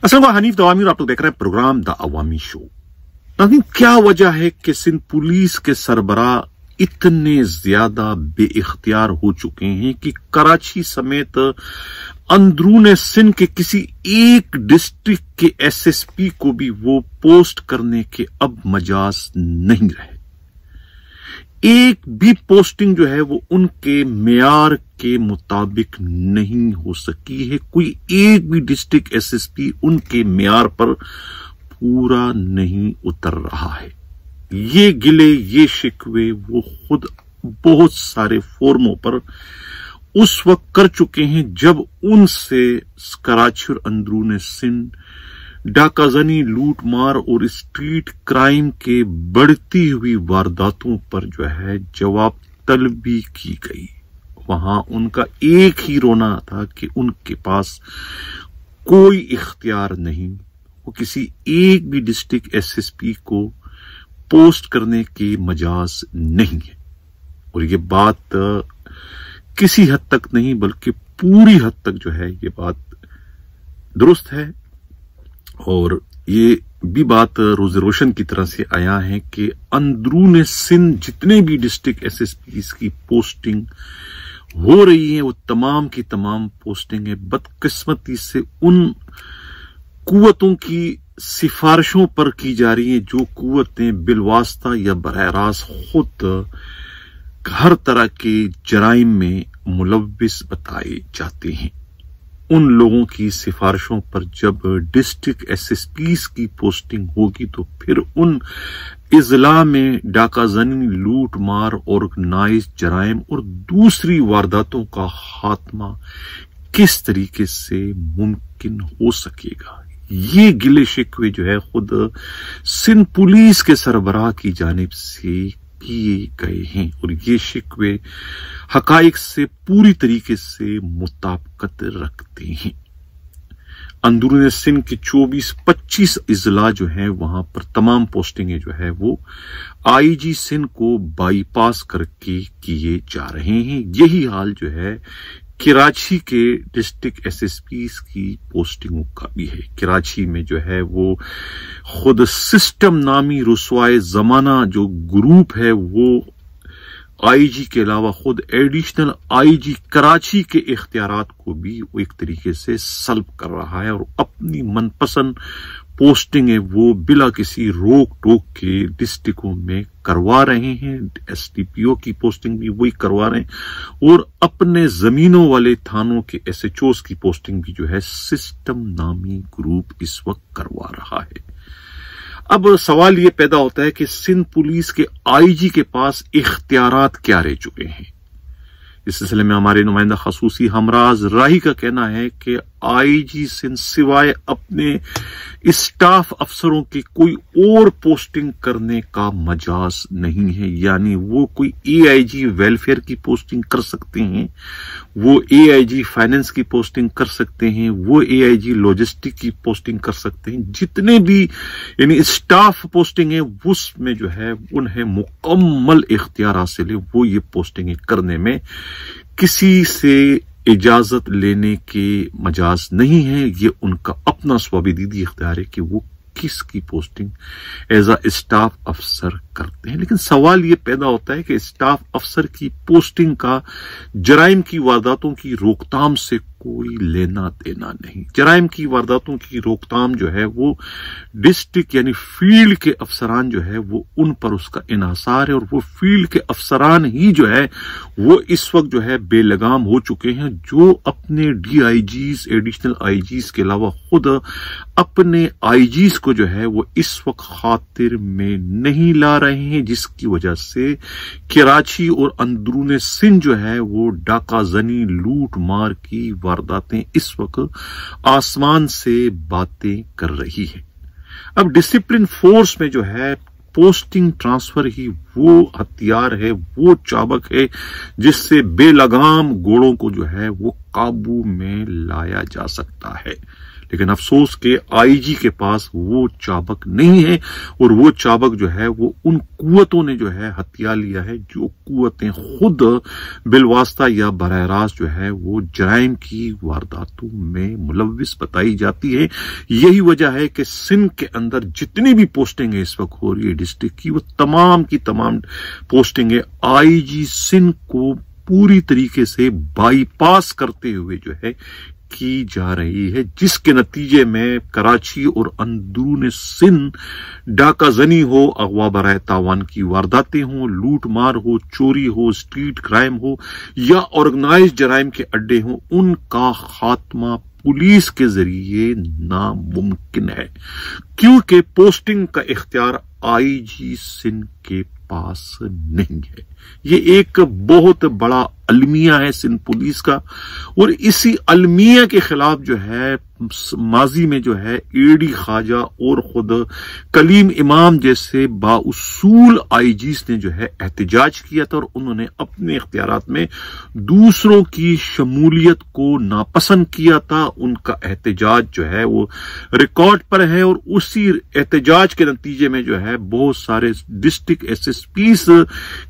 अस्सलाम वालेकुम, हनीफ दवामी और आप लोग देख रहे हैं प्रोग्राम द अवामी शो। नाज़रीन, क्या वजह है कि सिंध पुलिस के सरबरा इतने ज्यादा बेइख्तियार हो चुके हैं कि कराची समेत अंदरून सिंध के किसी एक डिस्ट्रिक्ट के एसएसपी को भी वो पोस्ट करने के अब मजाज नहीं रहे। एक भी पोस्टिंग जो है वो उनके मेयार के मुताबिक नहीं हो सकी है। कोई एक भी डिस्ट्रिक्ट एसएसपी उनके मेयार पर पूरा नहीं उतर रहा है। ये गिले, ये शिकवे वो खुद बहुत सारे फोरमों पर उस वक्त कर चुके हैं जब उनसे कराची और अंदरून सिंध डाकाजनी, लूटमार और स्ट्रीट क्राइम के बढ़ती हुई वारदातों पर जो है जवाब तलबी की गई। वहां उनका एक ही रोना था कि उनके पास कोई इख्तियार नहीं, वो किसी एक भी डिस्ट्रिक्ट एसएसपी को पोस्ट करने के मजाज नहीं है। और ये बात किसी हद तक नहीं बल्कि पूरी हद तक जो है ये बात दुरुस्त है। और ये भी बात रोज रोशन की तरह से आया है कि अंदरून सिंध जितने भी डिस्ट्रिक्ट एसएसपी की पोस्टिंग हो रही है वो तमाम की तमाम पोस्टिंग है बदकिस्मती से उन कुव्वतों की सिफारिशों पर की जा रही है जो कुव्वतें बिलवास्ता या बराह रास्त खुद हर तरह के जराइम में मुलव्विस बताए जाते हैं। उन लोगों की सिफारिशों पर जब डिस्ट्रिक्ट एसएसपीज की पोस्टिंग होगी तो फिर उन इजला में डाकाजनी, लूट मार, ऑर्गेनाइज जराइम और दूसरी वारदातों का खात्मा किस तरीके से मुमकिन हो सकेगा। ये गिले शिकवे जो है खुद सिंध पुलिस के सरबराह की जानिब से किए गए हैं और ये शिकवे हकाइक से पूरी तरीके से मुताबिकत रखते हैं। अंदरून सिंध के 24-25 इजला जो है वहां पर तमाम पोस्टिंगें जो है वो आईजी सिंध को बाईपास करके किए जा रहे हैं। यही हाल जो है कराची के डिस्ट्रिक्ट एसएसपी की पोस्टिंगों का भी है। कराची में जो है वो खुद सिस्टम नामी रुसवाए जमाना जो ग्रुप है वो आईजी के अलावा खुद एडिशनल आईजी कराची के इख्तियारात को भी वो एक तरीके से सल्ब कर रहा है और अपनी मनपसंद पोस्टिंग है वो बिला किसी रोक टोक के डिस्ट्रिक्टों में करवा रहे हैं। एसडीपीओ की पोस्टिंग भी वही करवा रहे हैं और अपने जमीनों वाले थानों के एसएचओस की पोस्टिंग भी जो है सिस्टम नामी ग्रुप इस वक्त करवा रहा है। अब सवाल ये पैदा होता है कि सिंध पुलिस के आईजी के पास इख्तियारात क्या रह चुके हैं। इस सिलसिले में हमारे नुमाइंदा खसूसी हमराज राही का कहना है कि आईजी सिंध सिवाय अपने स्टाफ अफसरों की कोई और पोस्टिंग करने का मजाज नहीं है। यानी वो कोई एआईजी वेलफेयर की पोस्टिंग कर सकते हैं, वो एआईजी फाइनेंस की पोस्टिंग कर सकते हैं, वो एआईजी लॉजिस्टिक की पोस्टिंग कर सकते हैं। जितने भी यानी स्टाफ पोस्टिंग है उसमें जो है उन्हें मुकम्मल इख्तियार हासिल है। वो ये पोस्टिंग करने में किसी से इजाजत लेने के मजाज नहीं है। ये उनका अपना स्वाभिदीदी इख्तियार है कि वो किसकी पोस्टिंग एज अ स्टाफ अफसर करते हैं। लेकिन सवाल ये पैदा होता है कि स्टाफ अफसर की पोस्टिंग का जराइम की वारदातों की रोकथाम से कोई लेना देना नहीं। जराइम की वारदातों की रोकथाम जो है वो डिस्ट्रिक्ट यानी फील्ड के अफसरान जो है वो उन पर उसका इन्हासार है और वो फील्ड के अफसरान ही जो है वो इस वक्त जो है बेलगाम हो चुके हैं, जो अपने डीआईजीज, एडिशनल आईजीज के अलावा खुद अपने आईजीज को जो है वो इस वक्त खातिर में नहीं ला रहे हैं, जिसकी वजह से कराची और अंदरून सिंध जो है वो डाकाजनी, लूट मार की वारदातें इस वक्त आसमान से बातें कर रही है। अब डिसिप्लिन फोर्स में जो है पोस्टिंग ट्रांसफर ही वो हथियार है, वो चाबक है जिससे बेलगाम घोड़ों को जो है वो काबू में लाया जा सकता है। लेकिन अफसोस के आईजी के पास वो चाबक नहीं है, और वो चाबक जो है वो उन कुव्वतों ने जो है हथिया लिया है, जो कुव्वतें खुद बिलवास्ता या बराह रास्त जो है वो जराइम की वारदातों में मुलव्विस बताई जाती है। यही वजह है कि सिंध के अंदर जितनी भी पोस्टिंगें इस वक्त हो रही है डिस्ट्रिक्ट की, वो तमाम की तमाम पोस्टिंगें आईजी सिंध को पूरी तरीके से बाईपास करते हुए जो है की जा रही है, जिसके नतीजे में कराची और अंदरून सिंध डाका जनी हो, अगवा बराए तावान की वारदातें हो, लूट मार हो, चोरी हो, स्ट्रीट क्राइम हो या ऑर्गेनाइज्ड जराइम के अड्डे हो, उनका खात्मा पुलिस के जरिए नामुमकिन है, क्योंकि पोस्टिंग का इख्तियार आईजी सिंध के पास नहीं है। ये एक बहुत बड़ा अलमिया है सिंध पुलिस का, और इसी अलमिया के खिलाफ जो है माजी में जो है एडी ख्वाजा और खुद कलीम इमाम जैसे बाउसूल आईजीज ने जो है एहतजाज किया था, और उन्होंने अपने इख्तियारात में दूसरों की शमूलियत को नापसंद किया था। उनका एहतजाज जो है वो रिकॉर्ड पर है, और उसी एहतजाज के नतीजे में जो है बहुत सारे डिस्ट्रिक्ट एसएसपीज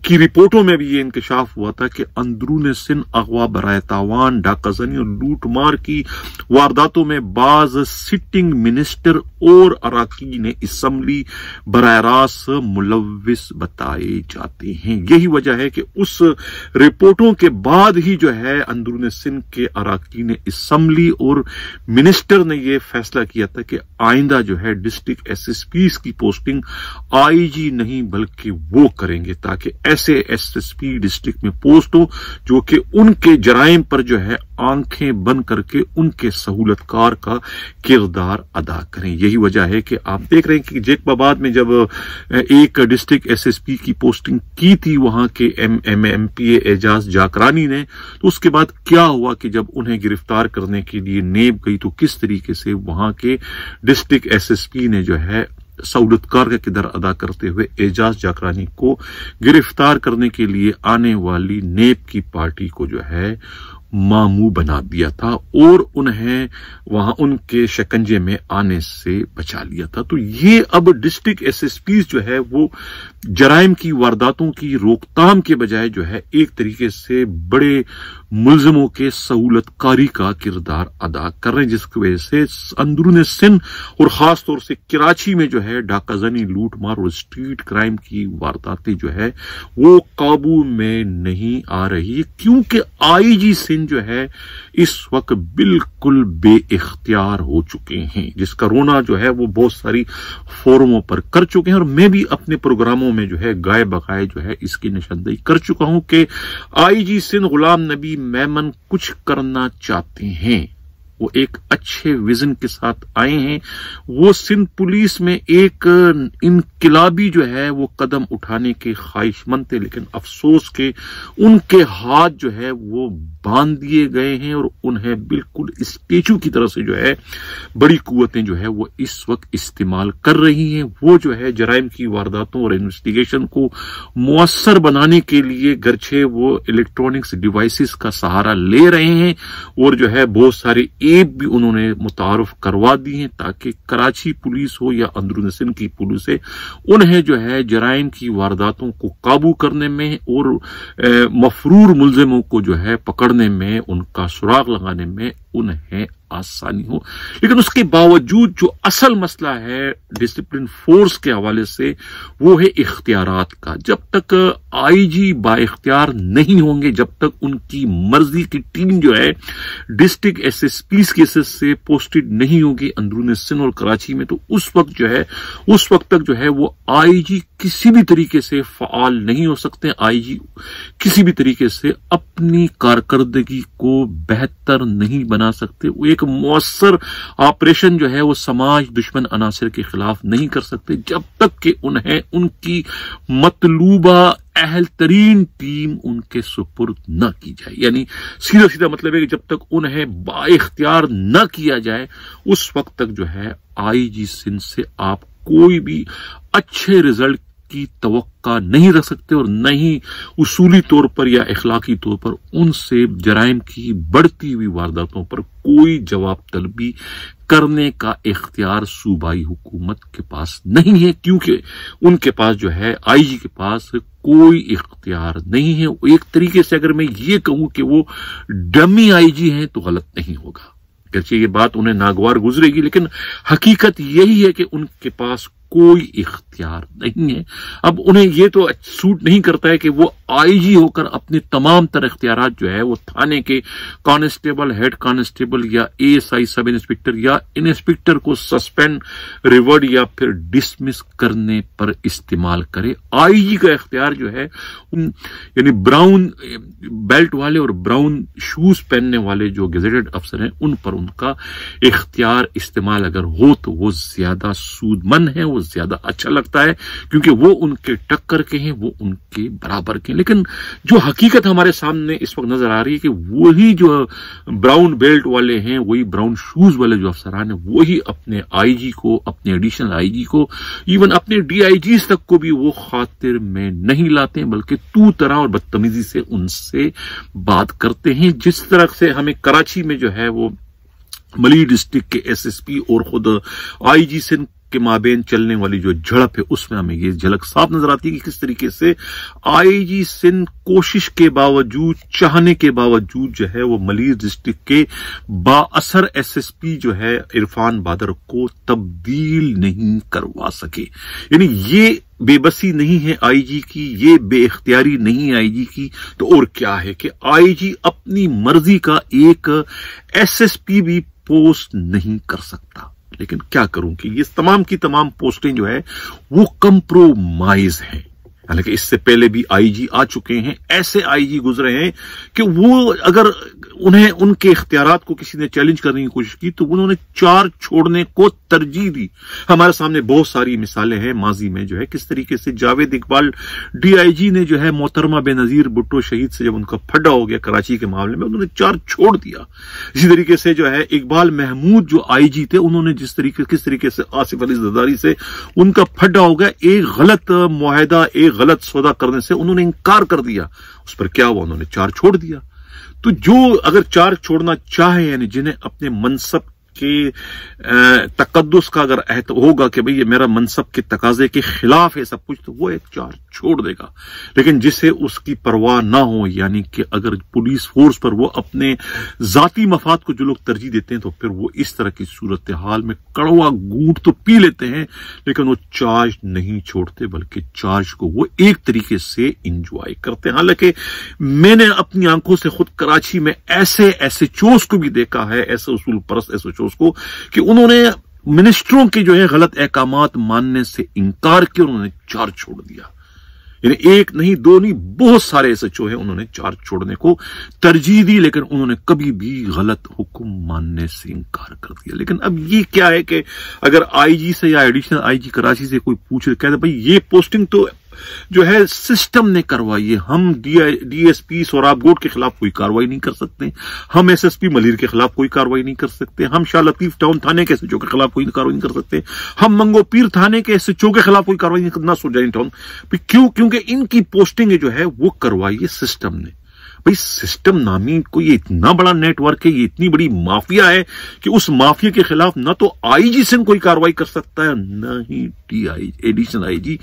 की रिपोर्टों में भी ये इंकशाफ हुआ था कि अंदरून सिंध अगवा बराए तावान, डाका जनी और लूट मार की वारदातों में बाज सिटिंग मिनिस्टर और अराकीन असम्बली बराह रास्त मुलव्विस बताए जाते हैं। यही वजह है कि उस रिपोर्टों के बाद ही जो है अंदरून सिंध के अराकीन असम्बली और मिनिस्टर ने यह फैसला किया था कि आइंदा जो है डिस्ट्रिक्ट एसएसपीज की पोस्टिंग आईजी नहीं बल्कि वो करेंगे, ताकि ऐसे एसएसपी डिस्ट्रिक्ट में पोस्ट हो जो कि उनके जराइम पर जो है आंखें बंद करके उनके सहूलतकार का किरदार अदा करें। यही वजह है कि आप देख रहे हैं कि जेकबाबाद में जब एक डिस्ट्रिक्ट एसएसपी की पोस्टिंग की थी वहां के एमपीए एजाज जाकरानी ने, तो उसके बाद क्या हुआ कि जब उन्हें गिरफ्तार करने के लिए नेब गई तो किस तरीके से वहां के डिस्ट्रिक्ट एसएसपी ने जो है सहूलतकार का किरदार अदा करते हुए एजाज जाकरानी को गिरफ्तार करने के लिए आने वाली नेब की पार्टी को जो है मामू बना दिया था और उन्हें वहां उनके शिकंजे में आने से बचा लिया था। तो ये अब डिस्ट्रिक्ट एसएसपी जो है वो जराइम की वारदातों की रोकथाम के बजाय जो है एक तरीके से बड़े मुल्जिमों के सहूलतकारी का किरदार अदा कर रहे हैं, जिसकी वजह से अंदरून सिंध और खास तौर से कराची में जो है डाका जनी, लूट मार और स्ट्रीट क्राइम की वारदातें जो है वो काबू में नहीं आ रही, क्योंकि आईजी सिंध जो है इस वक्त बिल्कुल बेइख्तियार हो चुके हैं, जिसका रोना जो है वो बहुत सारी फोरमों पर कर चुके हैं। और मैं भी अपने प्रोग्रामों में जो है गाय बगाए जो है इसकी निशानदेही कर चुका हूं कि आईजी सिंध गुलाम नबी मेमन कुछ करना चाहते हैं, वो एक अच्छे विजन के साथ आए हैं। वो सिंध पुलिस में एक इनकिलाबी जो है वो कदम उठाने के ख्वाहिशमंद थे, लेकिन अफसोस के उनके हाथ जो है वो बांध दिए गए हैं और उन्हें बिल्कुल स्टेचू की तरह से जो है बड़ी कुव्वतें जो है वो इस वक्त इस्तेमाल कर रही हैं। वो जो है जराइम की वारदातों और इन्वेस्टिगेशन को मुअस्सर बनाने के लिए गरचे वो इलेक्ट्रॉनिक्स डिवाइसेस का सहारा ले रहे हैं और जो है बहुत सारे ऐप भी उन्होंने मुतारफ करवा दी हैं, ताकि कराची पुलिस हो या अंदरून सिंध की पुलिस है उन्हें जो है जराइम की वारदातों को काबू करने में और मफरूर मुल्जिमों को जो है पकड़ने में, उनका सुराग लगाने में उन्हें आसानी हो। लेकिन उसके बावजूद जो असल मसला है डिसिप्लिन फोर्स के हवाले से वो है इख्तियारात का। जब तक आईजी बाइख्तियार नहीं होंगे, जब तक उनकी मर्जी की टीम जो है डिस्ट्रिक्ट एसएसपी से पोस्टेड नहीं होगी अंदरून सिंध और कराची में, तो उस वक्त तक जो है वो आईजी किसी भी तरीके से फाल नहीं हो सकते। आईजी किसी भी तरीके से अपनी कारकर्दगी को बेहतर नहीं बना सकते। वो एक मुअस्सर ऑपरेशन जो है वो समाज दुश्मन अनासर के खिलाफ नहीं कर सकते जब तक कि उन्हें उनकी मतलूबा अहल तरीन टीम उनके सुपुर्द न की जाए। यानी सीधा सीधा मतलब है कि जब तक उन्हें बाइख्तियार न किया जाए उस वक्त तक जो है आईजी सिंध से आप कोई भी अच्छे रिजल्ट की तवक्का नहीं रख सकते और न ही उसूली तौर पर या इखलाकी तौर पर उनसे जराइम की बढ़ती हुई वारदातों पर कोई जवाब तलबी करने का इख्तियार सूबाई हुकूमत के पास नहीं है, क्योंकि उनके पास जो है आईजी के पास कोई इख्तियार नहीं है। एक तरीके से अगर मैं ये कहूं कि वो डमी आईजी हैं तो गलत नहीं होगा, अगरचे ये बात उन्हें नागवार गुजरेगी, लेकिन हकीकत यही है कि उनके पास कोई इख्तियार नहीं है। अब उन्हें ये तो सूट नहीं करता है कि वो आईजी होकर अपने तमाम तर इख्तियारात जो है वो थाने के कांस्टेबल, हेड कांस्टेबल या एएसआई, सब इंस्पेक्टर या इंस्पेक्टर को सस्पेंड, रिवर्ड या फिर डिसमिस करने पर इस्तेमाल करे। आईजी का इख्तियार जो है यानी ब्राउन बेल्ट वाले और ब्राउन शूज पहनने वाले जो गेजेटेड अफसर हैं उन पर उनका इख्तियार इस्तेमाल अगर हो तो वो ज्यादा सूदमंद है, वो ज्यादा अच्छा लगता है, क्योंकि वो उनके टक्कर के हैं, वो उनके बराबर के हैं। लेकिन जो हकीकत हमारे सामने इस वक्त नजर आ रही है कि वही जो ब्राउन बेल्ट वाले हैं, वही ब्राउन शूज वाले जो अफसरान हैं, वही अपने आईजी को, अपने एडिशनल आईजी को, इवन अपने डीआईजीज तक को भी वो खातिर में नहीं लाते हैं, बल्कि तू तरह और बदतमीजी से उनसे बात करते हैं। जिस तरह से हमें कराची में जो है वो मली डिस्ट्रिक्ट के एसएसपी और खुद आईजी सिंध के माबेन चलने वाली जो झड़प है उसमें हमें ये झलक साफ नजर आती है कि किस तरीके से आईजी सिंध कोशिश के बावजूद, चाहने के बावजूद जो है वो मलीर डिस्ट्रिक्ट के बाअसर एसएसपी जो है इरफान बादर को तब्दील नहीं करवा सके। यानी ये बेबसी नहीं है आईजी की, ये बेइख्तियारी नहीं है आईजी की, तो और क्या है कि आईजी अपनी मर्जी का एक एसएसपी भी पोस्ट नहीं कर सकता। लेकिन क्या करूं कि ये तमाम की तमाम पोस्टें जो है वो कंप्रोमाइज हैं। हालांकि इससे पहले भी आईजी आ चुके हैं, ऐसे आईजी गुजरे हैं कि वो अगर उन्हें उनके इख्तियारात को किसी ने चैलेंज करने की कोशिश की तो उन्होंने चार्ज छोड़ने को तरजीह दी। हमारे सामने बहुत सारी मिसालें हैं माजी में जो है किस तरीके से जावेद इकबाल डीआईजी ने जो है मोहतरमा बेनजीर भुट्टो शहीद से जब उनका फड्डा हो गया कराची के मामले में, उन्होंने चार्ज छोड़ दिया। इसी तरीके से जो है इकबाल महमूद जो आईजी थे, उन्होंने किस तरीके से आसिफ अली जरदारी से उनका फड्डा हो गया, एक गलत मुआहदा, एक गलत सौदा करने से उन्होंने इनकार कर दिया। उस पर क्या हुआ, उन्होंने चार्ज छोड़ दिया। तो जो अगर चार्ज छोड़ना चाहे, यानी जिन्हें अपने मनसब के तकद्दुस का अगर होगा कि भाई ये मेरा मनसब के तकाजे के खिलाफ है सब कुछ, तो वो एक चार्ज छोड़ देगा। लेकिन जिसे उसकी परवाह ना हो, यानी कि अगर पुलिस फोर्स पर वो अपने जाती मफाद को जो लोग तरजीह देते हैं, तो फिर वो इस तरह की सूरत हाल में कड़वा घूंट तो पी लेते हैं, लेकिन वो चार्ज नहीं छोड़ते, बल्कि चार्ज को वो एक तरीके से इंजॉय करते हैं। हालांकि मैंने अपनी आंखों से खुद कराची में ऐसे एसएचओस को भी देखा है, ऐसे उसूल परस्त एसएचओस को, कि उन्होंने मिनिस्टरों के जो है गलत अहकामात मानने से इनकार किया, उन्होंने चार्ज छोड़ दिया। यानी एक नहीं, दो नहीं, बहुत सारे एसएचओ हैं, उन्होंने चार्ज छोड़ने को तरजीह दी, लेकिन उन्होंने कभी भी गलत हुक्म मानने से इनकार कर दिया। लेकिन अब ये क्या है कि अगर आईजी से या एडिशनल आईजी कराची से कोई पूछे, कहते भाई ये पोस्टिंग तो जो है सिस्टम ने करवाई है, हम डीएसपी सोराबकोट के खिलाफ कोई कार्रवाई नहीं कर सकते, हम एसएसपी मलिर के खिलाफ कोई कार्रवाई नहीं कर सकते, हम शाह लतीफ टाउन थाने के एसएचओ के खिलाफ कोई कार्रवाई नहीं कर सकते, हम मंगो पीर थाने के एसएचओ के खिलाफ कोई कार्रवाई नहीं करना, सुजानी टाउन। क्यों? क्योंकि इनकी पोस्टिंग जो है वो करवाई है सिस्टम ने। भाई सिस्टम नामी को ये इतना बड़ा नेटवर्क है, ये इतनी बड़ी माफिया है कि उस माफिया के खिलाफ न तो आईजी से कोई कार्रवाई कर सकता है, न ही एडिशनल आईजी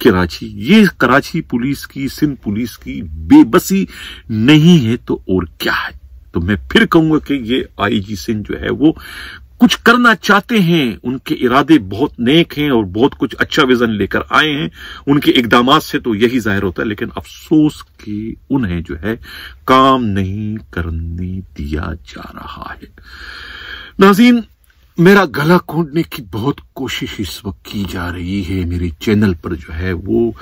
कराची। ये कराची पुलिस की, सिंध पुलिस की बेबसी नहीं है तो और क्या है। तो मैं फिर कहूंगा कि ये आईजी सिंध जो है वो कुछ करना चाहते हैं, उनके इरादे बहुत नेक हैं और बहुत कुछ अच्छा विजन लेकर आए हैं, उनके इकदामात से तो यही जाहिर होता है। लेकिन अफसोस कि उन्हें जो है काम नहीं करने दिया जा रहा है। नाज़रीन, मेरा गला घोंटने की बहुत कोशिश इस वक्त की जा रही है। मेरे चैनल पर जो है वो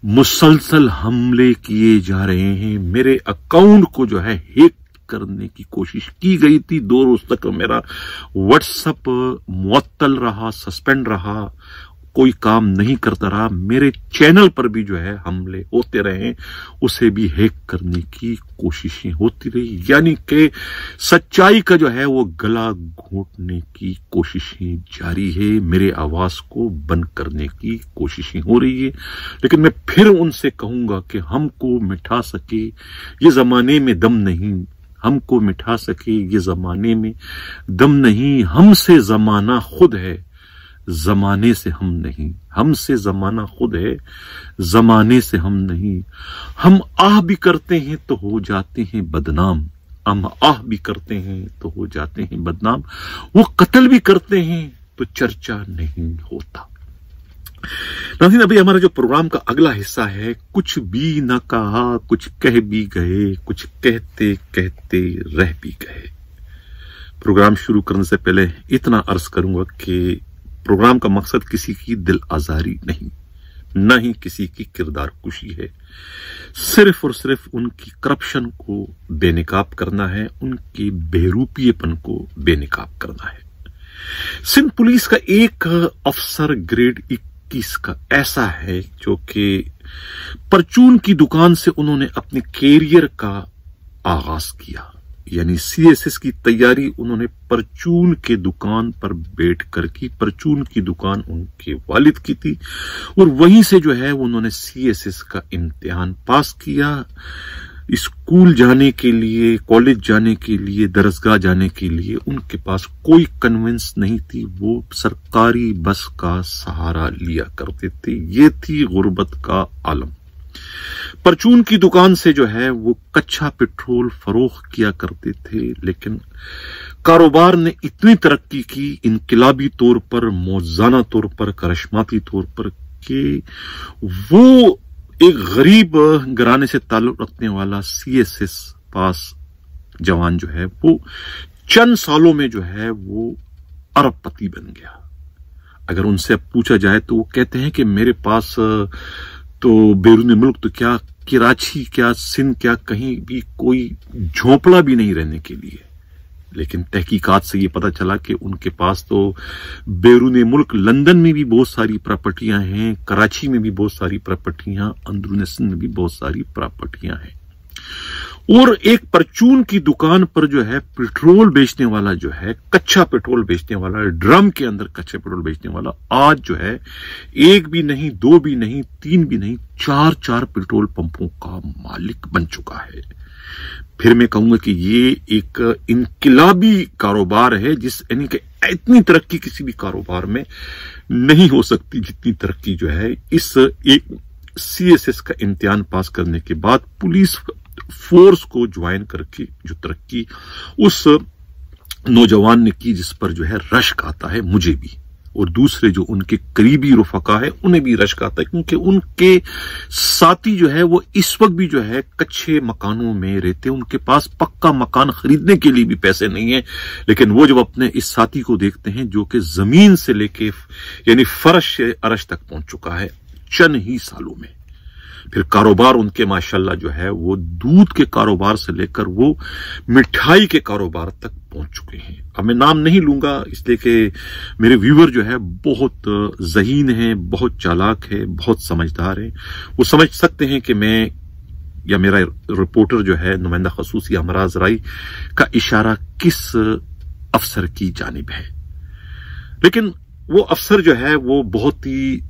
मुसलसल हमले किए जा रहे हैं, मेरे अकाउंट को जो है हैक करने की कोशिश की गई थी। 2 रोज तक मेरा व्हाट्सएप मुअत्तल रहा, सस्पेंड रहा, कोई काम नहीं करता रहा, मेरे चैनल पर भी जो है हमले होते रहे, उसे भी हैक करने की कोशिशें होती रही, यानी कि सच्चाई का जो है वो गला घोंटने की कोशिशें जारी है, मेरे आवाज को बंद करने की कोशिशें हो रही है। लेकिन मैं फिर उनसे कहूंगा कि हमको मिटा सके ये जमाने में दम नहीं, हमको मिटा सके ये जमाने में दम नहीं, हमसे जमाना खुद है, जमाने से हम नहीं, हमसे जमाना खुद है, जमाने से हम नहीं। हम आह भी करते हैं तो हो जाते हैं बदनाम, हम आह भी करते हैं तो हो जाते हैं बदनाम, वो कत्ल भी करते हैं तो चर्चा नहीं होता। नाज़रीन, अभी हमारा जो प्रोग्राम का अगला हिस्सा है, कुछ भी न कहा कुछ कह भी गए, कुछ कहते कहते रह भी गए। प्रोग्राम शुरू करने से पहले इतना अर्ज करूंगा कि प्रोग्राम का मकसद किसी की दिल आजारी नहीं, न ही किसी की किरदार कुशी है, सिर्फ और सिर्फ उनकी करप्शन को बेनकाब करना है, उनके बेरूपीपन को बेनकाब करना है। सिंध पुलिस का एक अफसर ग्रेड 21 का ऐसा है जो कि परचून की दुकान से उन्होंने अपने कैरियर का आगाज किया, यानी सीएसएस की तैयारी उन्होंने परचून के दुकान पर बैठकर की। परचून की दुकान उनके वालिद की थी और वहीं से जो है उन्होंने सीएसएस का इम्तिहान पास किया। स्कूल जाने के लिए, कॉलेज जाने के लिए, दरसगाह जाने के लिए उनके पास कोई कन्वेंस नहीं थी, वो सरकारी बस का सहारा लिया करते थे। ये थी गुर्बत का आलम। परचून की दुकान से जो है वो कच्चा पेट्रोल फरोख्त किया करते थे, लेकिन कारोबार ने इतनी तरक्की की इनकलाबी तौर पर, मौजाना तौर पर, करिश्माती तौर पर, कि वो एक गरीब घराने से ताल्लुक रखने वाला सीएसएस पास जवान जो है वो चंद सालों में जो है वो अरबपति बन गया। अगर उनसे अब पूछा जाए तो वो कहते हैं कि मेरे पास तो बैरून मुल्क तो क्या, कराची क्या, सिंध क्या, कहीं भी कोई झोंपड़ा भी नहीं रहने के लिए। लेकिन तहकीकात से ये पता चला कि उनके पास तो बैरून मुल्क लंदन में भी बहुत सारी प्रॉपर्टियां हैं, कराची में भी बहुत सारी प्रॉपर्टियां, अंदरून सिंध में भी बहुत सारी प्रॉपर्टियां हैं। और एक परचून की दुकान पर जो है पेट्रोल बेचने वाला जो है, कच्चा पेट्रोल बेचने वाला, ड्रम के अंदर कच्चा पेट्रोल बेचने वाला, आज जो है एक भी नहीं, दो भी नहीं, तीन भी नहीं, चार पेट्रोल पंपों का मालिक बन चुका है। फिर मैं कहूंगा कि ये एक इनकलाबी कारोबार है, जिस यानी कि इतनी तरक्की किसी भी कारोबार में नहीं हो सकती जितनी तरक्की जो है इस एक सीएसएस का इम्तिहान पास करने के बाद पुलिस फोर्स को ज्वाइन करके जो तरक्की उस नौजवान ने की, जिस पर जो है रश्क आता है मुझे भी, और दूसरे जो उनके करीबी रुफका है उन्हें भी रश्क आता है, क्योंकि उनके साथी जो है वो इस वक्त भी जो है कच्चे मकानों में रहते हैं, उनके पास पक्का मकान खरीदने के लिए भी पैसे नहीं है। लेकिन वो जब अपने इस साथी को देखते हैं जो कि जमीन से लेके यानी फर्श से अरश तक पहुंच चुका है चंद ही सालों में, फिर कारोबार उनके माशाल्लाह जो है वो दूध के कारोबार से लेकर वो मिठाई के कारोबार तक पहुंच चुके हैं। अब मैं नाम नहीं लूंगा इसलिए कि मेरे व्यूअर जो है बहुत ज़हीन है, बहुत चालाक है, बहुत समझदार है, वो समझ सकते हैं कि मैं या मेरा रिपोर्टर जो है नुमाइंदा खसूसी हमराज राई का इशारा किस अफसर की जानिब है। लेकिन वो अफसर जो है वो बहुत ही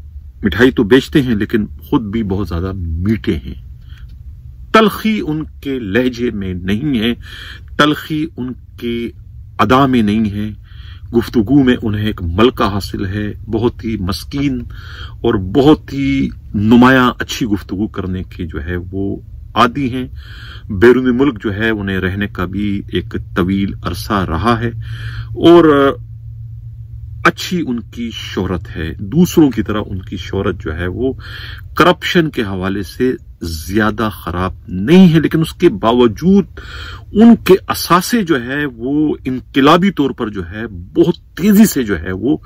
मिठाई तो बेचते हैं लेकिन खुद भी बहुत ज्यादा मीठे हैं। तलखी उनके लहजे में नहीं है, तलखी उनके अदा में नहीं है, गुफ्तगू में उन्हें एक मलका हासिल है, बहुत ही मस्कीन और बहुत ही नुमाया अच्छी गुफ्तगू करने के जो है वो आदी हैं। बैरून मुल्क जो है उन्हें रहने का भी एक तवील अरसा रहा है और अच्छी उनकी शोहरत है। दूसरों की तरह उनकी शोहरत जो है वो करप्शन के हवाले से ज्यादा खराब नहीं है, लेकिन उसके बावजूद उनके असासे जो है वो इनकलाबी तौर पर जो है बहुत तेजी से जो है वो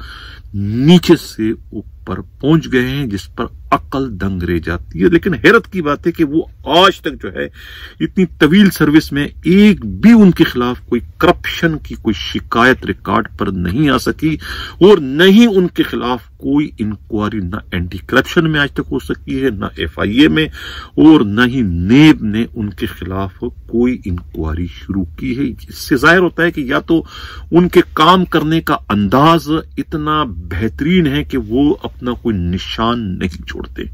नीचे से ऊपर पहुंच गए हैं, जिस पर अकल दंग रह जाती है। लेकिन हैरत की बात है कि वो आज तक जो है इतनी तवील सर्विस में एक भी उनके खिलाफ कोई करप्शन की कोई शिकायत रिकॉर्ड पर नहीं आ सकी, और न ही उनके खिलाफ कोई इंक्वायरी न एंटी करप्शन में आज तक हो सकी है, न FIA में, और न ही नेब ने उनके खिलाफ कोई इंक्वायरी शुरू की है। इससे जाहिर होता है कि या तो उनके काम करने का अंदाज इतना बेहतरीन है कि वो अपना कोई निशान नहीं छोड़ते,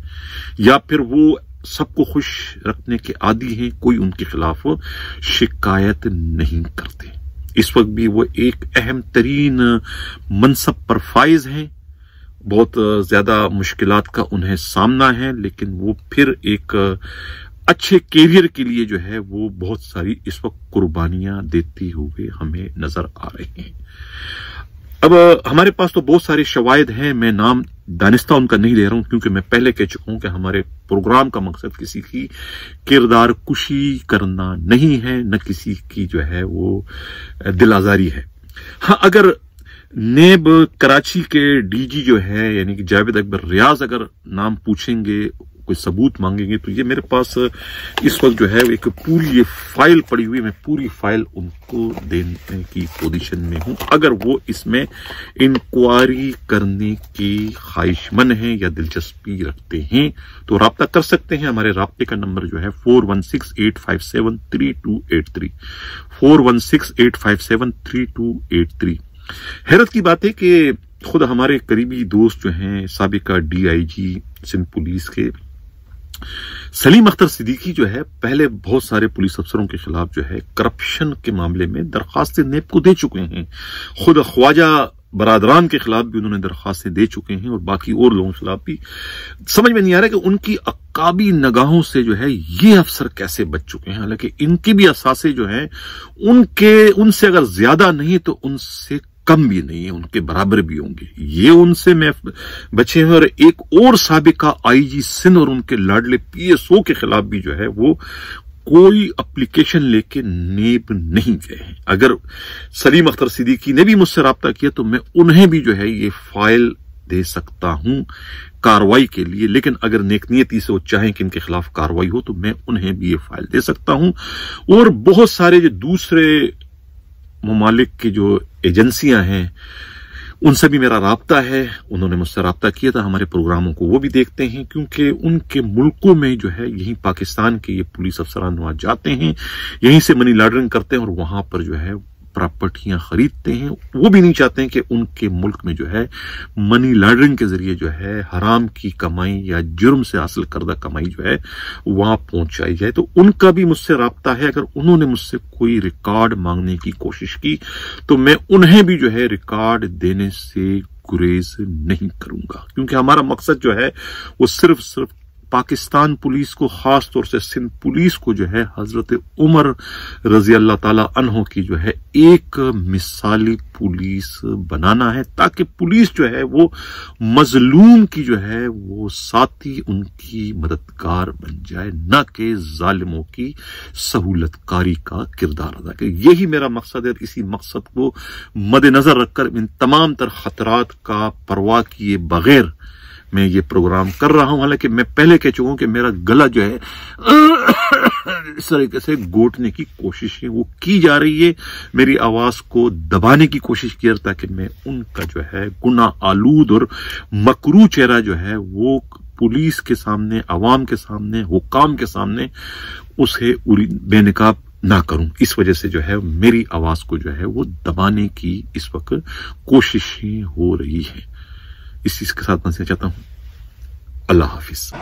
या फिर वो सबको खुश रखने के आदी हैं, कोई उनके खिलाफ शिकायत नहीं करते। इस वक्त भी वो एक अहम तरीन मनसब पर फाइज हैं, बहुत ज्यादा मुश्किलात का उन्हें सामना है, लेकिन वो फिर एक अच्छे कैरियर के लिए जो है वो बहुत सारी इस वक्त कुर्बानियां देते हुए हमें नजर आ रहे हैं। अब हमारे पास तो बहुत सारे शवाहिद हैं, मैं नाम दानिस्ता उनका नहीं ले रहा हूं, क्योंकि मैं पहले कह चुका हूं कि हमारे प्रोग्राम का मकसद किसी की किरदार कुशी करना नहीं है, न किसी की जो है वो दिल आजारी है। हाँ, अगर नेब कराची के DG जो है यानी कि जावेद अकबर रियाज अगर नाम पूछेंगे, कोई सबूत मांगेंगे, तो ये मेरे पास इस वक्त जो है एक पूरी ये फाइल पड़ी हुई, मैं पूरी फाइल उनको देने की पोजीशन में हूं। अगर वो इसमें इंक्वायरी करने की ख्वाहिशमंद हैं या दिलचस्पी रखते हैं तो राब्ता कर सकते हैं। हमारे राब्ते का नंबर जो है 4168573283, 4168573283। हैरत की बात है कि खुद हमारे करीबी दोस्त जो हैं साबिका DIG सिंध पुलिस के सलीम अख्तर सिद्दीकी जो है पहले बहुत सारे पुलिस अफसरों के खिलाफ जो है करप्शन के मामले में दरखास्तें नेब को दे चुके हैं। खुद ख्वाजा बरादरान के खिलाफ भी उन्होंने दरखास्तें दे चुके हैं, और बाकी और लोगों के खिलाफ भी। समझ में नहीं आ रहा कि उनकी अकाबी निगाहों से जो है ये अफसर कैसे बच चुके हैं। हालांकि इनके भी असासे जो हैं उनसे अगर ज्यादा नहीं तो उनसे कम भी नहीं है, उनके बराबर भी होंगे, ये उनसे मैं बचे हैं। और एक और साबिका IG सिंध और उनके लाडले PSO के खिलाफ भी जो है वो कोई एप्लीकेशन लेके नेब नहीं गए हैं। अगर सलीम अख्तर सिद्दीकी ने भी मुझसे राब्ता किया तो मैं उन्हें भी जो है ये फाइल दे सकता हूं कार्रवाई के लिए, लेकिन अगर नेकनियती से वो चाहें कि इनके खिलाफ कार्रवाई हो तो मैं उन्हें भी ये फाइल दे सकता हूं। और बहुत सारे जो दूसरे ममालिक की जो एजेंसियां हैं उनसे भी मेरा राब्ता है, उन्होंने मुझसे राब्ता किया था। हमारे प्रोग्रामों को वो भी देखते हैं, क्योंकि उनके मुल्कों में जो है यही पाकिस्तान के ये पुलिस अफसरान वहां जाते हैं, यहीं से मनी लॉन्ड्रिंग करते हैं और वहां पर जो है प्रॉपर्टियां खरीदते हैं। वो भी नहीं चाहते हैं कि उनके मुल्क में जो है मनी लॉन्ड्रिंग के जरिए जो है हराम की कमाई या जुर्म से हासिल करदा कमाई जो है वहां पहुंचाई जाए। तो उनका भी मुझसे राब्ता है। अगर उन्होंने मुझसे कोई रिकॉर्ड मांगने की कोशिश की तो मैं उन्हें भी जो है रिकॉर्ड देने से गुरेज नहीं करूंगा, क्योंकि हमारा मकसद जो है वो सिर्फ पाकिस्तान पुलिस को, खास तौर से सिंध पुलिस को जो है हजरत उमर रजी अल्लाह ताला अन्हो की जो है एक मिसाली पुलिस बनाना है, ताकि पुलिस जो है वो मजलूम की जो है वो साथी, उनकी मददगार बन जाए, न कि जालिमों की सहूलतकारी का किरदार अदा करे। यही मेरा मकसद है। इसी मकसद को मद्देनजर रखकर इन तमाम तर खतरात का परवाह किए बगैर मैं ये प्रोग्राम कर रहा हूं। हालांकि मैं पहले कह चुका हूं कि मेरा गला जो है इस तरीके से घोटने की कोशिश है वो की जा रही है, मेरी आवाज को दबाने की कोशिश की, ताकि मैं उनका जो है गुनाह आलूद और मकरू चेहरा जो है वो पुलिस के सामने, अवाम के सामने, हुक्काम के सामने उसे बेनकाब ना करूं। इस वजह से जो है मेरी आवाज को जो है वो दबाने की इस वक्त कोशिशें हो रही है। इस चीज के साथ मैं चाहता हूं अल्लाह हाफिज।